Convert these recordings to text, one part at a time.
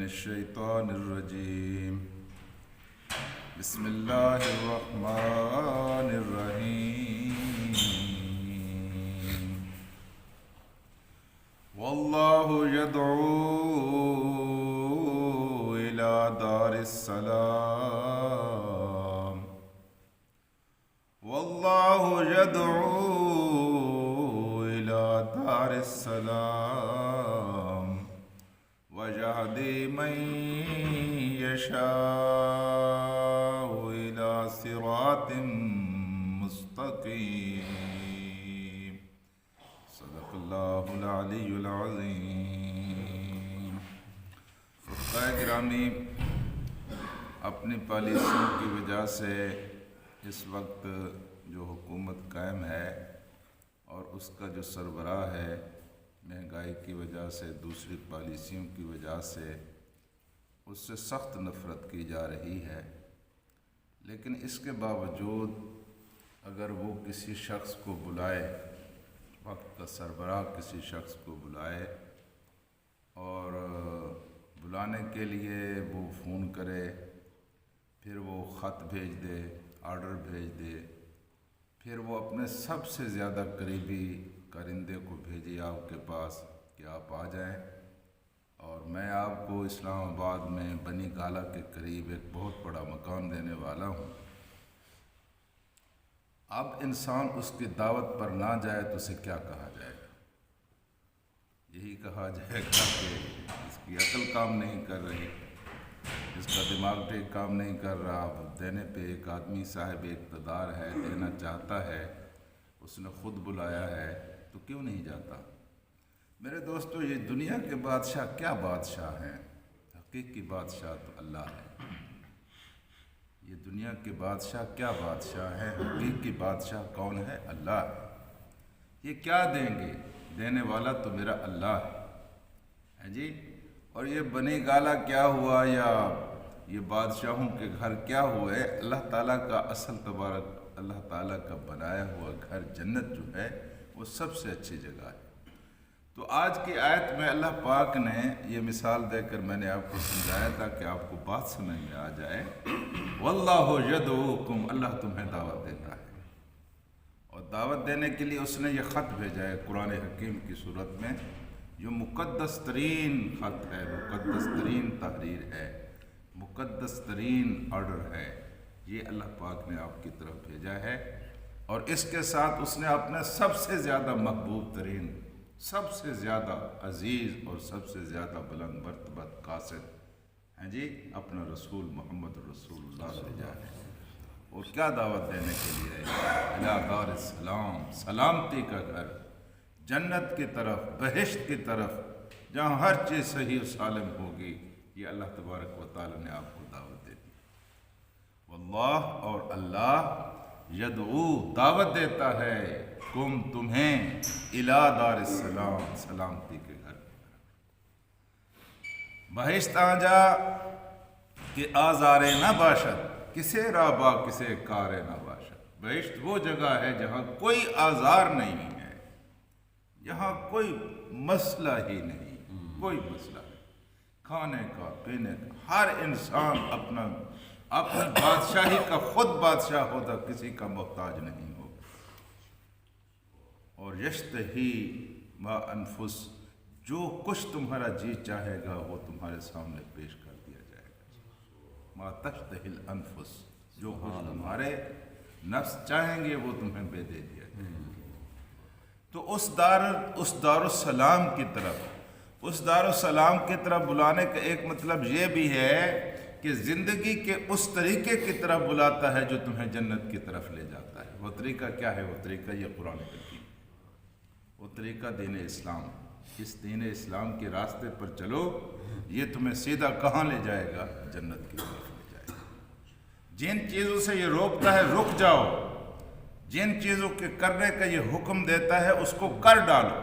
الشيطان الرجيم. بسم الله الرحمن الرحيم. والله يدعو إلى دار السلام. والله يدعو إلى دار السلام ويهدي من يشاء إلى صراط مستقيم. صدق الله العلي العظيم. فقہ گرامی، اپنی پالیسیوں کی وجہ سے اس وقت جو حکومت قائم ہے اور اس کا جو سربراہ ہے، مہنگائی کی وجہ سے، دوسری پالیسیوں کی وجہ سے اس سے سخت نفرت کی جا رہی ہے. لیکن اس کے باوجود اگر وہ کسی شخص کو بلائے، وقت کا سربراہ کسی شخص کو بلائے اور بلانے کے لیے وہ فون کرے، پھر وہ خط بھیج دے، آرڈر بھیج دے، پھر وہ اپنے سب سے زیادہ قریبی کارندے کو بھیجے آپ کے پاس کہ آپ آ جائیں اور میں آپ کو اسلام آباد میں بنی گالہ کے قریب ایک بہت بڑا مکان دینے والا ہوں. اب انسان اس کی دعوت پر نہ جائے تو اسے کیا کہا جائے گا؟ یہی کہا جائے گا کہ اس کی عقل کام نہیں کر رہی، اس کا دماغ ٹھیک کام نہیں کر رہا. اب دینے پہ ایک آدمی صاحب اقتدار ہے، دینا چاہتا ہے، اس نے خود بلایا ہے تو کیوں نہیں جاتا؟ میرے دوستو، یہ دنیا کے بادشاہ کیا بادشاہ ہیں؟ حقیقی بادشاہ تو اللہ ہے. یہ دنیا کے بادشاہ کیا بادشاہ ہیں؟ حقیقی بادشاہ کون ہے؟ اللہ ہے. یہ کیا دیں گے؟ دینے والا تو میرا اللہ ہے جی. اور یہ بنی گالہ کیا ہوا یا یہ بادشاہوں کے گھر کیا ہوئے؟ اللہ تعالیٰ کا اصل تبارک اللہ تعالیٰ کا بنایا ہوا گھر جنت جو ہے وہ سب سے اچھی جگہ ہے. تو آج کی آیت میں اللہ پاک نے یہ مثال دے کر میں نے آپ کو سمجھایا تھا کہ آپ کو بات سمجھ میں آ جائے. واللہ یدعوکم، اللہ تمہیں دعوت دیتا ہے، اور دعوت دینے کے لیے اس نے یہ خط بھیجا ہے قرآن حکیم کی صورت میں، جو مقدس ترین خط ہے، مقدس ترین تحریر ہے، مقدس ترین آرڈر ہے. یہ اللہ پاک نے آپ کی طرف بھیجا ہے، اور اس کے ساتھ اس نے اپنے سب سے زیادہ محبوب ترین، سب سے زیادہ عزیز اور سب سے زیادہ بلند مرتبہ قاصد ہیں جی، اپنا رسول محمد رسول اللہ بھیجا ہے. اور کیا دعوت دینے کے لیے ہے؟ الی دار السلام، سلامتی کا گھر، جنت کی طرف، بہشت کی طرف، جہاں ہر چیز صحیح و سالم ہوگی. یہ اللہ تبارک و تعالی نے آپ کو دعوت دے دی. واللہ، اور اللہ، یدعو، دعوت دیتا ہے، کم، تمہیں، الی دار السلام، سلامتی کے گھر. بہشت آجا کہ آزارے نہ باشد، کسے رابا کسے کارے نہ باشد. بہشت وہ جگہ ہے جہاں کوئی آزار نہیں ہے، یہاں کوئی مسئلہ ہی نہیں، کوئی مسئلہ نہیں. کھانے کا، پینے کا، ہر انسان اپنی بادشاہی کا خود بادشاہ ہوتا، کسی کا محتاج نہیں ہو. اور یشتہی ما انفس، جو کچھ تمہارا جی چاہے گا وہ تمہارے سامنے پیش کر دیا جائے گا. ما تشتہی الانفس، جو کچھ تمہارے نفس چاہیں گے وہ تمہیں دے دیا جائے گا. تو اس دار السلام کی طرف، اس دار السلام کی طرف بلانے کا ایک مطلب یہ بھی ہے کہ زندگی کے اس طریقے کی طرف بلاتا ہے جو تمہیں جنت کی طرف لے جاتا ہے. وہ طریقہ کیا ہے؟ وہ طریقہ یہ قرآن حکیم، وہ طریقہ دین اسلام. اس دین اسلام کے راستے پر چلو، یہ تمہیں سیدھا کہاں لے جائے گا؟ جنت کی طرف لے جائے گا. جن چیزوں سے یہ روکتا ہے رک جاؤ، جن چیزوں کے کرنے کا یہ حکم دیتا ہے اس کو کر ڈالو.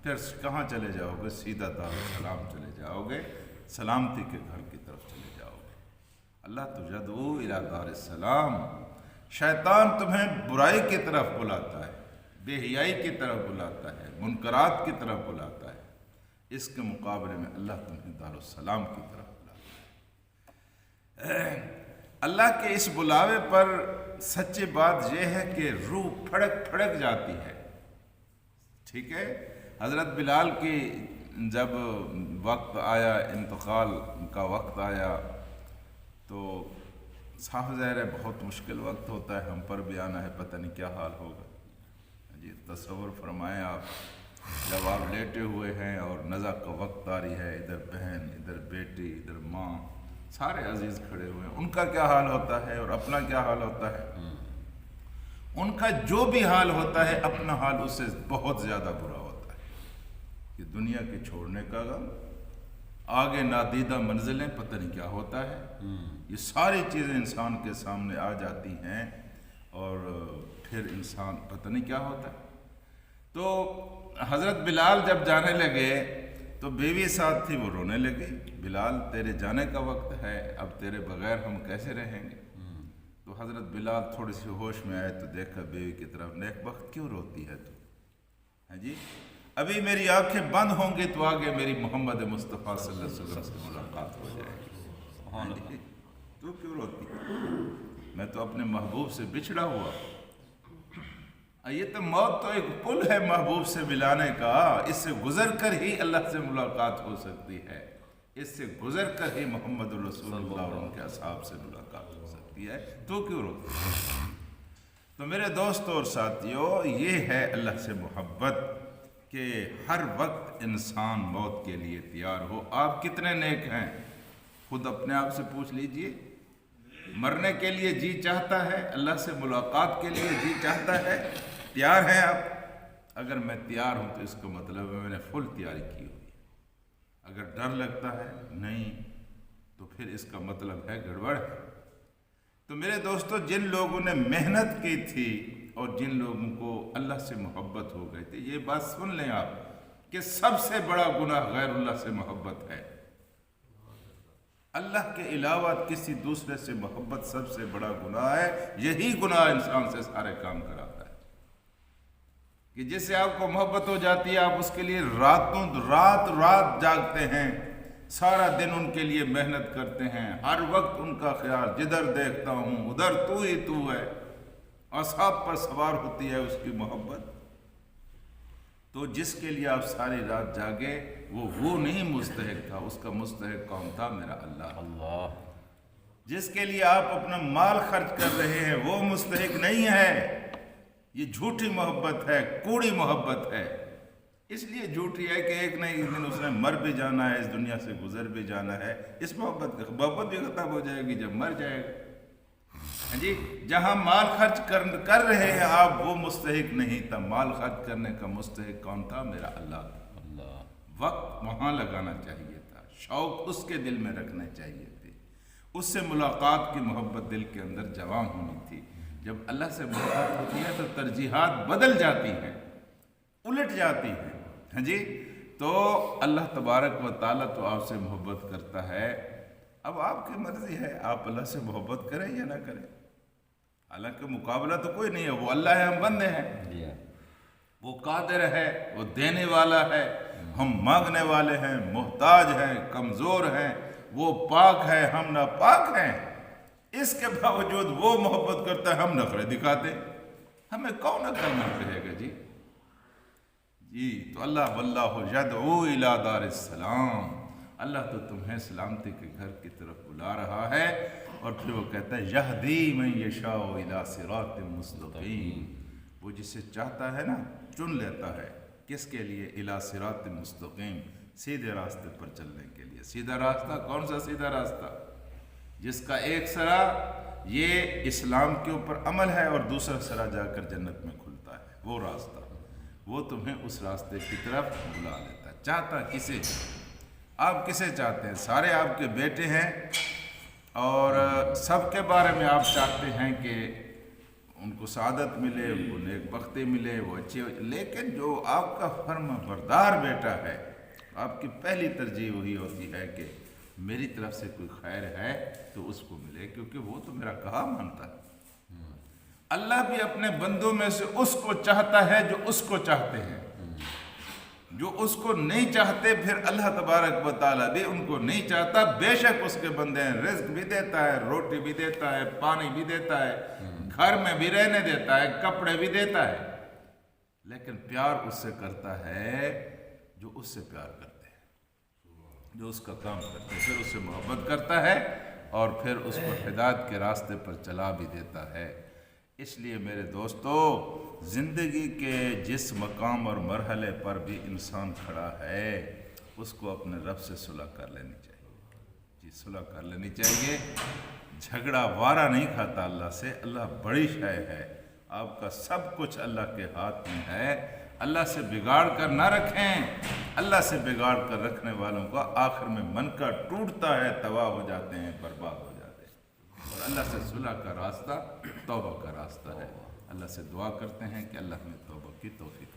پھر کہاں چلے جاؤ گے؟ سیدھا دار السلام چلے جاؤ گے، سلامتی کے گھر کی طرف چلے جاؤ گے. اللہ تو یدعو الی دار السلام. شیطان تمہیں برائی کی طرف بلاتا ہے، بے حیائی کی طرف بلاتا ہے، منکرات کی طرف بلاتا ہے، اس کے مقابلے میں اللہ تمہیں دارالسلام کی طرف بلاتا ہے۔ اللہ کے اس بلاوے پر سچی بات یہ ہے کہ روح پھڑک پھڑک جاتی ہے، ٹھیک ہے۔ حضرت بلال کی جب وقت آیا، انتقال کا وقت آیا، تو صاف ظاہر ہے بہت مشکل وقت ہوتا ہے، ہم پر بھی آنا ہے، پتہ نہیں کیا حال ہوگا جی۔ تصور فرمائیں آپ، جب آپ لیٹے ہوئے ہیں اور نزع کا وقت آ رہی ہے، ادھر بہن، ادھر بیٹی، ادھر ماں، سارے عزیز کھڑے ہوئے ہیں، ان کا کیا حال ہوتا ہے اور اپنا کیا حال ہوتا ہے۔ ان کا جو بھی حال ہوتا ہے، اپنا حال اس سے بہت زیادہ برا ہوتا ہے کہ دنیا کے چھوڑنے کا غم، آگے نادیدہ منزلیں، پتہ نہیں کیا ہوتا ہے۔ یہ ساری چیزیں انسان کے سامنے آ جاتی ہیں اور پھر انسان پتہ نہیں کیا ہوتا ہے۔ تو حضرت بلال جب جانے لگے تو بیوی ساتھ تھی، وہ رونے لگی، بلال تیرے جانے کا وقت ہے، اب تیرے بغیر ہم کیسے رہیں گے۔ تو حضرت بلال تھوڑی سی ہوش میں آئے تو دیکھا بیوی کی طرف، نیک بخت کیوں روتی ہے تو، ہاں جی، ابھی میری آنکھیں بند ہوں گی تو آگے میری محمد مصطفیٰ صلی اللہ علیہ وسلم سے ملاقات ہو جائے گی، ہاں جی، تو کیوں روتی ہے، میں تو اپنے محبوب سے بچھڑا ہوا۔ یہ تو موت تو ایک پل ہے محبوب سے ملانے کا، اس سے گزر کر ہی اللہ سے ملاقات ہو سکتی ہے، اس سے گزر کر ہی محمد رسول اللہ اور ان کے اصحاب سے ملاقات ہو سکتی ہے، تو کیوں روتے ہیں۔ تو میرے دوستوں اور ساتھیوں، یہ ہے اللہ سے محبت کہ ہر وقت انسان موت کے لیے تیار ہو۔ آپ کتنے نیک ہیں، خود اپنے آپ سے پوچھ لیجئے۔ مرنے کے لیے جی چاہتا ہے، اللہ سے ملاقات کے لیے جی چاہتا ہے، تیار ہیں آپ؟ اگر میں تیار ہوں تو اس کا مطلب ہے میں نے فل تیاری کی ہوئی۔ اگر ڈر لگتا ہے نہیں تو پھر اس کا مطلب ہے گڑبڑ ہے۔ تو میرے دوستو، جن لوگوں نے محنت کی تھی اور جن لوگوں کو اللہ سے محبت ہو گئی تھی، یہ بات سن لیں آپ کہ سب سے بڑا گناہ غیر اللہ سے محبت ہے۔ اللہ کے علاوہ کسی دوسرے سے محبت سب سے بڑا گناہ ہے۔ یہی گناہ انسان سے سارے کام کراتا ہے کہ جس سے آپ کو محبت ہو جاتی ہے، آپ اس کے لیے رات جاگتے ہیں، سارا دن ان کے لیے محنت کرتے ہیں، ہر وقت ان کا خیال، جدھر دیکھتا ہوں ادھر تو ہی تو ہے، اصحاب پر سوار ہوتی ہے اس کی محبت۔ تو جس کے لیے آپ ساری رات جاگے، وہ نہیں مستحق تھا، اس کا مستحق کون تھا؟ میرا اللہ۔ جس کے لیے آپ اپنا مال خرچ کر رہے ہیں، وہ مستحق نہیں ہے۔ یہ جھوٹی محبت ہے، کوڑی محبت ہے، اس لیے جھوٹی ہے کہ ایک نہ ایک دن اس نے مر بھی جانا ہے، اس دنیا سے گزر بھی جانا ہے۔ اس محبت بھی ختم ہو جائے گی جب مر جائے گا۔ جی، جہاں مال خرچ کر رہے ہیں آپ، وہ مستحق نہیں تھا۔ مال خرچ کرنے کا مستحق کون تھا؟ میرا اللہ۔ وقت وہاں لگانا چاہیے تھا، شوق اس کے دل میں رکھنا چاہیے تھے، اس سے ملاقات کی محبت دل کے اندر جوان ہونی تھی۔ جب اللہ سے ملاقات ہوتی ہے تو ترجیحات بدل جاتی ہیں، الٹ جاتی ہیں، ہاں جی۔ تو اللہ تبارک و تعالیٰ تو آپ سے محبت کرتا ہے، اب آپ کی مرضی ہے آپ اللہ سے محبت کریں یا نہ کریں۔ حالانکہ مقابلہ تو کوئی نہیں ہے، وہ اللہ ہے، ہم بندے ہیں، وہ قادر ہے، وہ دینے والا ہے، ہم مانگنے والے ہیں، محتاج ہیں، کمزور ہیں، وہ پاک ہے، ہم ناپاک ہیں۔ اس کے باوجود وہ محبت کرتا ہے، ہم نخرے دکھاتے ہیں، ہمیں کون عقل مند کہے گا جی۔ تو اللہ واللہ یدعو الی دار السلام، اللہ تو تمہیں سلامتی کے گھر کی طرف بلا رہا ہے، اور پھر وہ کہتا ہے یہدی من یشاء الی صراط مستقیم، وہ جسے چاہتا ہے نا چن لیتا ہے، کس کے لیے؟ الی صراط مستقیم، سیدھے راستے پر چلنے کے لیے۔ سیدھا راستہ کون سا سیدھا راستہ؟ جس کا ایک سرا یہ اسلام کے اوپر عمل ہے اور دوسرا سرا جا کر جنت میں کھلتا ہے، وہ راستہ، وہ تمہیں اس راستے کی طرف بلا لیتا ہے۔ چاہتا کسے؟ آپ کسے چاہتے ہیں؟ سارے آپ کے بیٹے ہیں اور سب کے بارے میں آپ چاہتے ہیں کہ ان کو سعادت ملے، ان کو نیک بختی ملے، وہ اچھے، لیکن جو آپ کا فرما بردار بیٹا ہے، آپ کی پہلی ترجیح وہی ہوتی ہے کہ میری طرف سے کوئی خیر ہے تو اس کو ملے، کیونکہ وہ تو میرا کہا مانتا ہے۔ اللہ بھی اپنے بندوں میں سے اس کو چاہتا ہے جو اس کو چاہتے ہیں۔ جو اس کو نہیں چاہتے پھر اللہ تبارک و تعالیٰ بھی ان کو نہیں چاہتا. بے شک اس کے بندے ہیں، رزق بھی دیتا ہے، روٹی بھی دیتا ہے، پانی بھی دیتا ہے، گھر میں بھی رہنے دیتا ہے، کپڑے بھی دیتا ہے، لیکن پیار اس سے کرتا ہے جو اس سے پیار کرتے ہیں، جو اس کا کام کرتے ہیں، پھر اس سے محبت کرتا ہے اور پھر اس کو ہدایت کے راستے پر چلا بھی دیتا ہے. اس لیے میرے دوستو، زندگی کے جس مقام اور مرحلے پر بھی انسان کھڑا ہے اس کو اپنے رب سے صلح کر لینی چاہیے. جی صلح کر لینی چاہیے. جھگڑا وارہ نہیں کھاتا اللہ سے. اللہ بڑی شے ہے. آپ کا سب کچھ اللہ کے ہاتھ میں ہے. اللہ سے بگاڑ کر نہ رکھیں. اللہ سے بگاڑ کر رکھنے والوں کا آخر میں من کا ٹوٹتا ہے، تباہ ہو جاتے ہیں، برباد ہو جاتے ہیں. اور اللہ سے صلح کا راستہ توبہ کا راستہ ہے. اللہ سے دعا کرتے ہیں کہ اللہ ہمیں توبہ کی توفیق